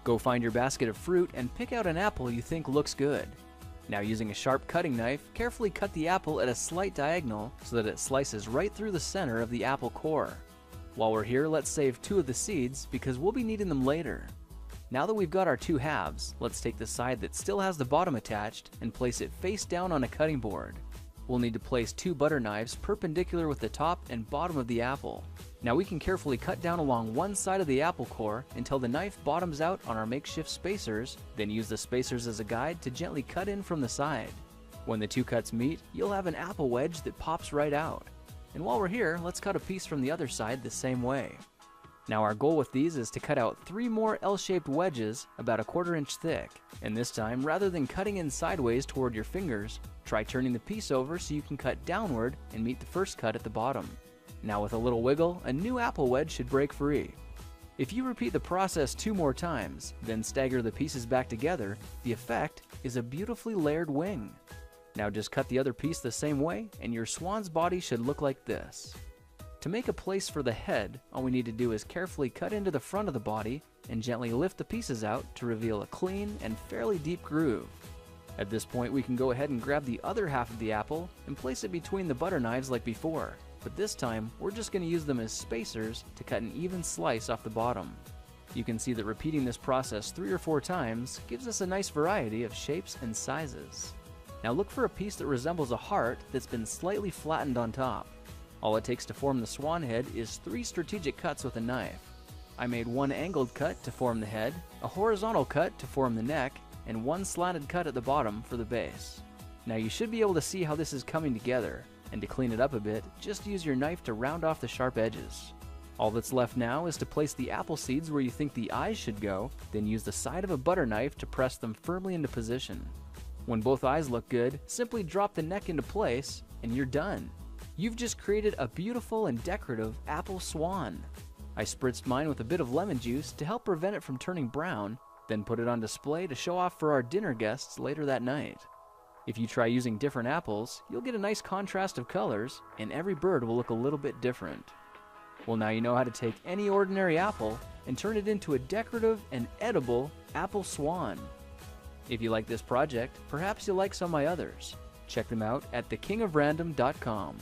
Go find your basket of fruit and pick out an apple you think looks good. Now, using a sharp cutting knife, carefully cut the apple at a slight diagonal so that it slices right through the center of the apple core. While we're here, let's save 2 of the seeds because we'll be needing them later. Now that we've got our 2 halves, let's take the side that still has the bottom attached and place it face down on a cutting board. We'll need to place 2 butter knives perpendicular with the top and bottom of the apple. Now we can carefully cut down along one side of the apple core until the knife bottoms out on our makeshift spacers, then use the spacers as a guide to gently cut in from the side. When the 2 cuts meet, you'll have an apple wedge that pops right out. And while we're here, let's cut a piece from the other side the same way. Now our goal with these is to cut out 3 more L-shaped wedges about 1/4 inch thick. And this time, rather than cutting in sideways toward your fingers, try turning the piece over so you can cut downward and meet the first cut at the bottom. Now with a little wiggle, a new apple wedge should break free. If you repeat the process 2 more times, then stagger the pieces back together, the effect is a beautifully layered wing. Now just cut the other piece the same way and your swan's body should look like this. To make a place for the head, all we need to do is carefully cut into the front of the body and gently lift the pieces out to reveal a clean and fairly deep groove. At this point, we can go ahead and grab the other half of the apple and place it between the butter knives like before, but this time we're just going to use them as spacers to cut an even slice off the bottom. You can see that repeating this process 3 or 4 times gives us a nice variety of shapes and sizes. Now look for a piece that resembles a heart that's been slightly flattened on top. All it takes to form the swan head is 3 strategic cuts with a knife. I made 1 angled cut to form the head, a horizontal cut to form the neck, and 1 slanted cut at the bottom for the base. Now you should be able to see how this is coming together, and to clean it up a bit, just use your knife to round off the sharp edges. All that's left now is to place the apple seeds where you think the eyes should go, then use the side of a butter knife to press them firmly into position. When both eyes look good, simply drop the neck into place, and you're done. You've just created a beautiful and decorative apple swan. I spritzed mine with a bit of lemon juice to help prevent it from turning brown, then put it on display to show off for our dinner guests later that night. If you try using different apples, you'll get a nice contrast of colors, and every bird will look a little bit different. Well, now you know how to take any ordinary apple and turn it into a decorative and edible apple swan. If you like this project, perhaps you'll like some of my others. Check them out at thekingofrandom.com.